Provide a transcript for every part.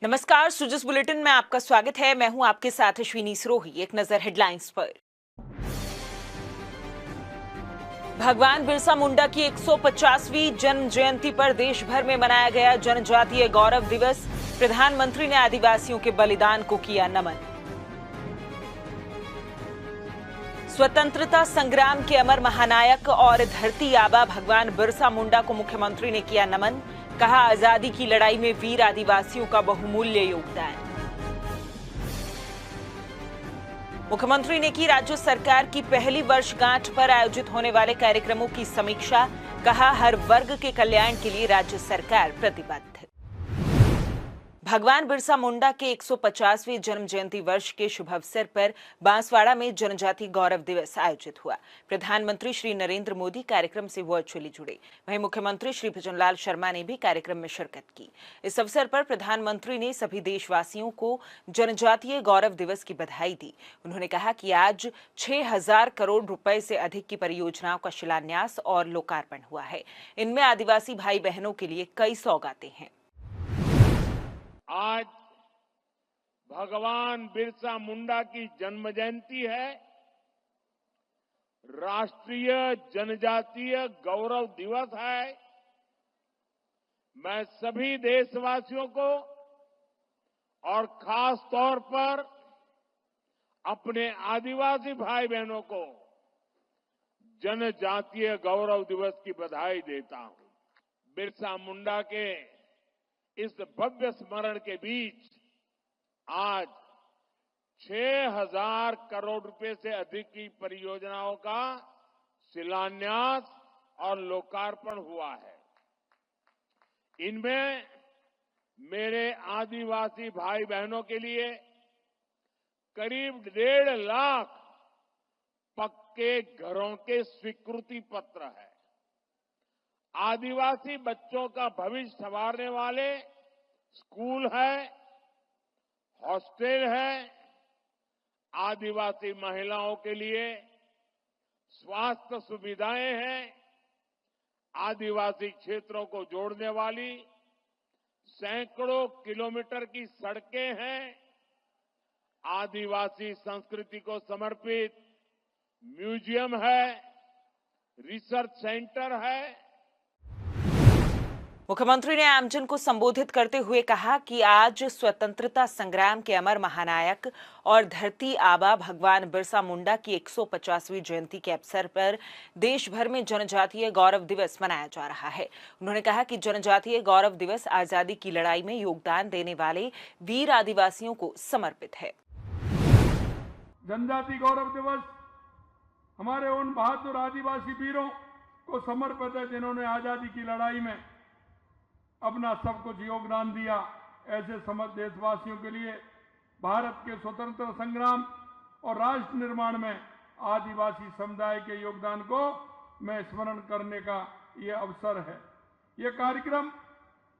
नमस्कार, सुजस बुलेटिन में आपका स्वागत है। मैं हूं आपके साथ अश्विनी सरोही। एक नजर हेडलाइंस पर। भगवान बिरसा मुंडा की 150वीं जन्म जयंती पर देश भर में मनाया गया जनजातीय गौरव दिवस। प्रधानमंत्री ने आदिवासियों के बलिदान को किया नमन। स्वतंत्रता संग्राम के अमर महानायक और धरती आबा भगवान बिरसा मुंडा को मुख्यमंत्री ने किया नमन। कहा, आजादी की लड़ाई में वीर आदिवासियों का बहुमूल्य योगदान। मुख्यमंत्री ने की राज्य सरकार की पहली वर्षगांठ पर आयोजित होने वाले कार्यक्रमों की समीक्षा। कहा, हर वर्ग के कल्याण के लिए राज्य सरकार प्रतिबद्ध। भगवान बिरसा मुंडा के 150वें जन्म जयंती वर्ष के शुभ अवसर पर बांसवाड़ा में जनजातीय गौरव दिवस आयोजित हुआ। प्रधानमंत्री श्री नरेंद्र मोदी कार्यक्रम से वर्चुअली जुड़े। वहीं मुख्यमंत्री श्री भजनलाल शर्मा ने भी कार्यक्रम में शिरकत की। इस अवसर पर प्रधानमंत्री ने सभी देशवासियों को जनजातीय गौरव दिवस की बधाई दी। उन्होंने कहा कि आज 6000 करोड़ रुपए से अधिक की परियोजनाओं का शिलान्यास और लोकार्पण हुआ है। इनमें आदिवासी भाई बहनों के लिए कई सौगातें हैं। आज भगवान बिरसा मुंडा की जन्म जयंती है। राष्ट्रीय जनजातीय गौरव दिवस है। मैं सभी देशवासियों को और खास तौर पर अपने आदिवासी भाई बहनों को जनजातीय गौरव दिवस की बधाई देता हूं। बिरसा मुंडा के इस भव्य स्मरण के बीच आज 6000 करोड़ रुपए से अधिक की परियोजनाओं का शिलान्यास और लोकार्पण हुआ है। इनमें मेरे आदिवासी भाई बहनों के लिए करीब 1.5 लाख पक्के घरों के स्वीकृति पत्र है। आदिवासी बच्चों का भविष्य संवारने वाले स्कूल है, हॉस्टल है, आदिवासी महिलाओं के लिए स्वास्थ्य सुविधाएं हैं, आदिवासी क्षेत्रों को जोड़ने वाली सैकड़ों किलोमीटर की सड़कें हैं, आदिवासी संस्कृति को समर्पित म्यूजियम है, रिसर्च सेंटर है। मुख्यमंत्री ने आमजन को संबोधित करते हुए कहा कि आज स्वतंत्रता संग्राम के अमर महानायक और धरती आबा भगवान बिरसा मुंडा की 150वीं जयंती के अवसर पर देश भर में जनजातीय गौरव दिवस मनाया जा रहा है। उन्होंने कहा कि जनजातीय गौरव दिवस आजादी की लड़ाई में योगदान देने वाले वीर आदिवासियों को समर्पित है। जनजातीय गौरव दिवस हमारे उन बहादुर आदिवासी वीरों को समर्पित है जिन्होंने आजादी की लड़ाई में अपना सब कुछ योगदान दिया। ऐसे समस्त देशवासियों के लिए भारत के स्वतंत्रता संग्राम और राष्ट्र निर्माण में आदिवासी समुदाय के योगदान को मैं स्मरण करने का ये अवसर है। ये कार्यक्रम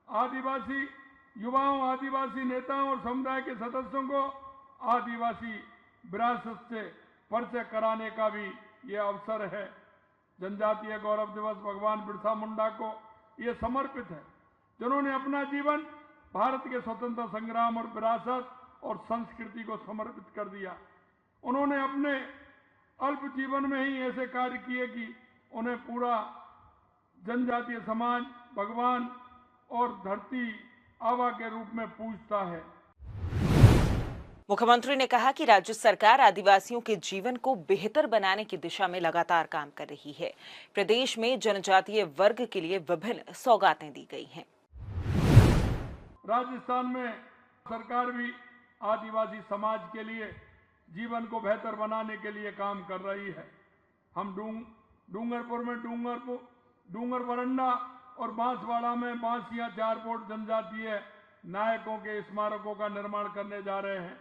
आदिवासी युवाओं, आदिवासी नेताओं और समुदाय के सदस्यों को आदिवासी विरासत से परिचय कराने का भी ये अवसर है। जनजातीय गौरव दिवस भगवान बिरसा मुंडा को ये समर्पित है जिन्होंने अपना जीवन भारत के स्वतंत्रता संग्राम और विरासत और संस्कृति को समर्पित कर दिया। उन्होंने अपने अल्प जीवन में ही ऐसे कार्य किए कि उन्हें पूरा जनजातीय समाज भगवान और धरती आबा के रूप में पूजता है। मुख्यमंत्री ने कहा कि राज्य सरकार आदिवासियों के जीवन को बेहतर बनाने की दिशा में लगातार काम कर रही है। प्रदेश में जनजातीय वर्ग के लिए विभिन्न सौगातें दी गई हैं। राजस्थान में सरकार भी आदिवासी समाज के लिए जीवन को बेहतर बनाने के लिए काम कर रही है। हम डूंगरपुर में डूंगर वरंडा और बांसवाड़ा में बांसिया चारकोट जनजातीय नायकों के स्मारकों का निर्माण करने जा रहे हैं।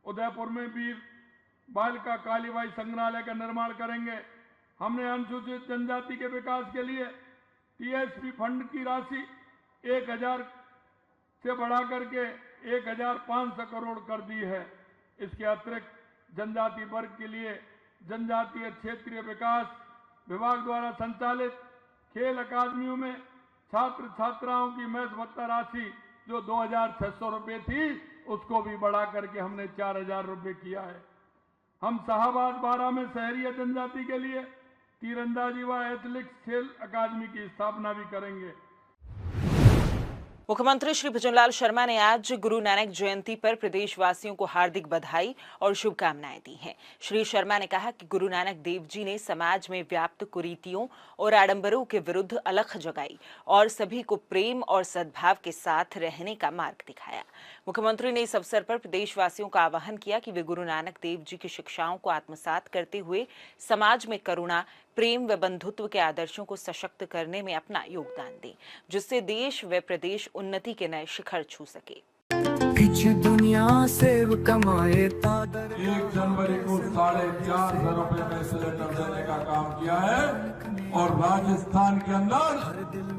उदयपुर में वीर बालिका कालीबाई संग्रहालय का निर्माण करेंगे। हमने अनुसूचित जनजाति के विकास के लिए टीएसपी फंड की राशि 1000 से बढ़ाकर के 1500 करोड़ कर दी है। इसके अतिरिक्त जनजाति वर्ग के लिए जनजातीय क्षेत्रीय विकास विभाग द्वारा संचालित खेल अकादमियों में छात्र छात्राओं की मेस भत्ता राशि जो 2,600 रुपये थी उसको भी बढ़ा करके हमने 4,000 रुपये किया है। हम शाहबाद बारा में शहरी जनजाति के लिए तीरंदाजी व एथलेटिक्स खेल अकादमी की स्थापना भी करेंगे। मुख्यमंत्री श्री भजनलाल शर्मा ने आज गुरु नानक जयंती पर प्रदेशवासियों को हार्दिक बधाई और शुभकामनाएं दी हैं। श्री शर्मा ने कहा कि गुरु नानक देव जी ने समाज में व्याप्त कुरीतियों और आडंबरों के विरुद्ध अलख जगाई और सभी को प्रेम और सद्भाव के साथ रहने का मार्ग दिखाया। मुख्यमंत्री ने इस अवसर पर प्रदेशवासियों का आह्वान किया कि वे गुरु नानक देव जी की शिक्षाओं को आत्मसात करते हुए समाज में करुणा, प्रेम व बंधुत्व के आदर्शों को सशक्त करने में अपना योगदान दें, जिससे देश व प्रदेश उन्नति के नए शिखर छू सके। दुनिया से कमाए 1 जनवरी को 4,500 रुपए में सिलेंडर देने का काम किया है और राजस्थान के अंदर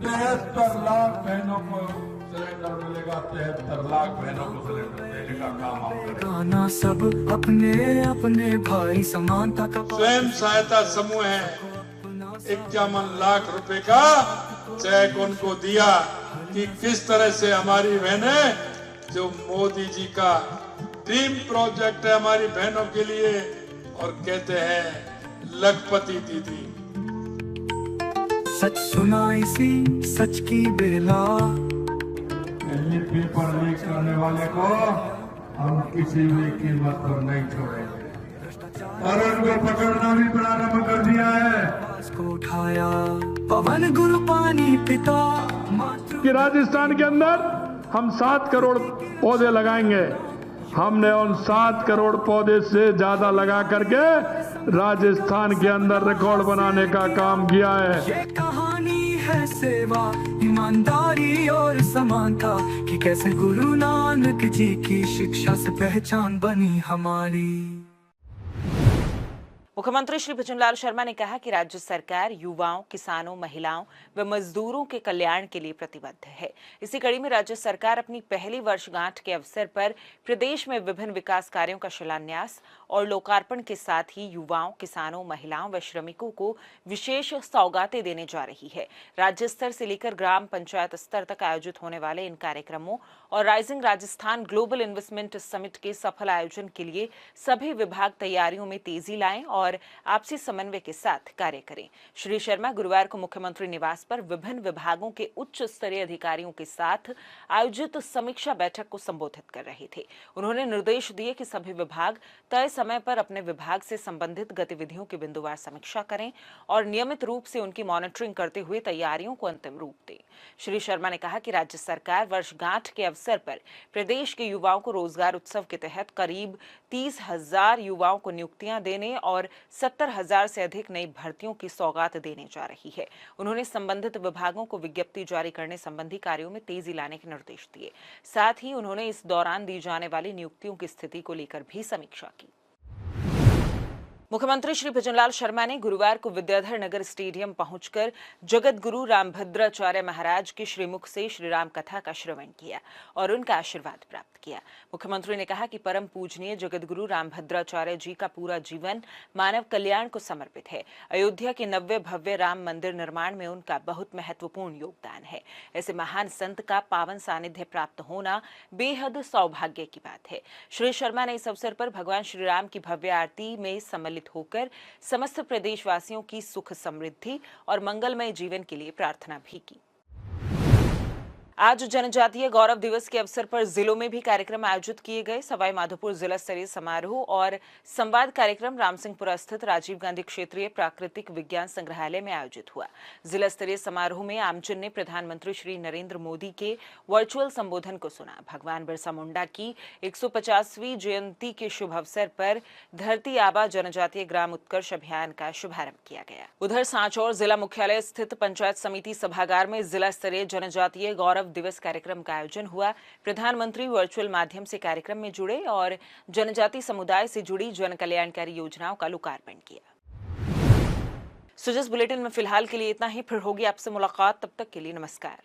73 लाख बहनों को सिलेंडर मिलेगा। 73 लाख बहनों को सिलेंडर देने का काम हम करेंगे। सब अपने अपने भाई समानता का स्वयं सहायता समूह है, 51 लाख रुपए का चेक उनको दिया कि किस तरह से हमारी बहनें, जो मोदी जी का ड्रीम प्रोजेक्ट है हमारी बहनों के लिए, और कहते हैं लखपति दीदी। सच सुनाई सी सच की बेला, ये पेपर लीक करने वाले को हम किसी भी कीमत पर नहीं छोड़ेंगे और उनको पकड़ना भी प्रारंभ कर दिया है। को उठाया पवन गुरु पानी पिता कि राजस्थान के अंदर हम 7 करोड़ पौधे लगाएंगे। हमने उन 7 करोड़ पौधे से ज्यादा लगा करके राजस्थान के अंदर रिकॉर्ड बनाने का काम किया है। ये कहानी है सेवा, ईमानदारी और समानता कि कैसे गुरु नानक जी की शिक्षा से पहचान बनी हमारी। मुख्यमंत्री श्री भजनलाल शर्मा ने कहा कि राज्य सरकार युवाओं, किसानों, महिलाओं व मजदूरों के कल्याण के लिए प्रतिबद्ध है। इसी कड़ी में राज्य सरकार अपनी पहली वर्षगांठ के अवसर पर प्रदेश में विभिन्न विकास कार्यों का शिलान्यास और लोकार्पण के साथ ही युवाओं, किसानों, महिलाओं व श्रमिकों को विशेष सौगातें देने जा रही है। राज्य स्तर से लेकर ग्राम पंचायत स्तर तक आयोजित होने वाले इन कार्यक्रमों और rising Rajasthan global investment summit के सफल आयोजन के लिए सभी विभाग तैयारियों में तेजी लाएं और आपसी समन्वय के साथ कार्य करें। श्री शर्मा गुरुवार को मुख्यमंत्री निवास पर विभिन्न विभागों के उच्च स्तरीय अधिकारियों के साथ आयोजित समीक्षा बैठक को संबोधित कर रहे थे। उन्होंने निर्देश दिए कि सभी विभाग तय समय पर अपने विभाग से संबंधित गतिविधियों की बिंदुवार समीक्षा करें और नियमित रूप से उनकी मॉनिटरिंग करते हुए तैयारियों को अंतिम रूप दें। श्री शर्मा ने कहा कि राज्य सरकार वर्षगांठ के अवसर पर प्रदेश के युवाओं को रोजगार उत्सव के तहत करीब 30,000 युवाओं को नियुक्तियां देने और 70,000 से अधिक नई भर्तियों की सौगात देने जा रही है। उन्होंने संबंधित विभागों को विज्ञप्ति जारी करने संबंधी कार्यों में तेजी लाने के निर्देश दिए। साथ ही उन्होंने इस दौरान दी जाने वाली नियुक्तियों की स्थिति को लेकर भी समीक्षा की। मुख्यमंत्री श्री भजनलाल शर्मा ने गुरुवार को विद्याधर नगर स्टेडियम पहुंचकर जगत गुरु रामभद्राचार्य महाराज के श्रीमुख से श्री राम कथा का श्रवण किया और उनका आशीर्वाद प्राप्त किया। मुख्यमंत्री ने कहा कि परम पूजनीय जगत गुरु रामभद्राचार्य जी का पूरा जीवन मानव कल्याण को समर्पित है। अयोध्या के नव्य भव्य राम मंदिर निर्माण में उनका बहुत महत्वपूर्ण योगदान है। ऐसे महान संत का पावन सानिध्य प्राप्त होना बेहद सौभाग्य की बात है। श्री शर्मा ने इस अवसर पर भगवान श्री राम की भव्य आरती में सम्मिलित होकर समस्त प्रदेशवासियों की सुख समृद्धि और मंगलमय जीवन के लिए प्रार्थना भी की। आज जनजातीय गौरव दिवस के अवसर पर जिलों में भी कार्यक्रम आयोजित किए गए। सवाई माधोपुर जिला स्तरीय समारोह और संवाद कार्यक्रम रामसिंहपुरा स्थित राजीव गांधी क्षेत्रीय प्राकृतिक विज्ञान संग्रहालय में आयोजित हुआ। जिला स्तरीय समारोह में आमजन ने प्रधानमंत्री श्री नरेंद्र मोदी के वर्चुअल संबोधन को सुना। भगवान बिरसा मुंडा की 150वीं जयंती के शुभ अवसर पर धरती आबा जनजातीय ग्राम उत्कर्ष अभियान का शुभारंभ किया गया। उधर सांचौर जिला मुख्यालय स्थित पंचायत समिति सभागार में जिला स्तरीय जनजातीय गौरव दिवस कार्यक्रम का आयोजन हुआ। प्रधानमंत्री वर्चुअल माध्यम से कार्यक्रम में जुड़े और जनजाति समुदाय से जुड़ी जन कल्याणकारी योजनाओं का लोकार्पण किया। सुजस बुलेटिन में फिलहाल के लिए इतना ही। फिर होगी आपसे मुलाकात, तब तक के लिए नमस्कार।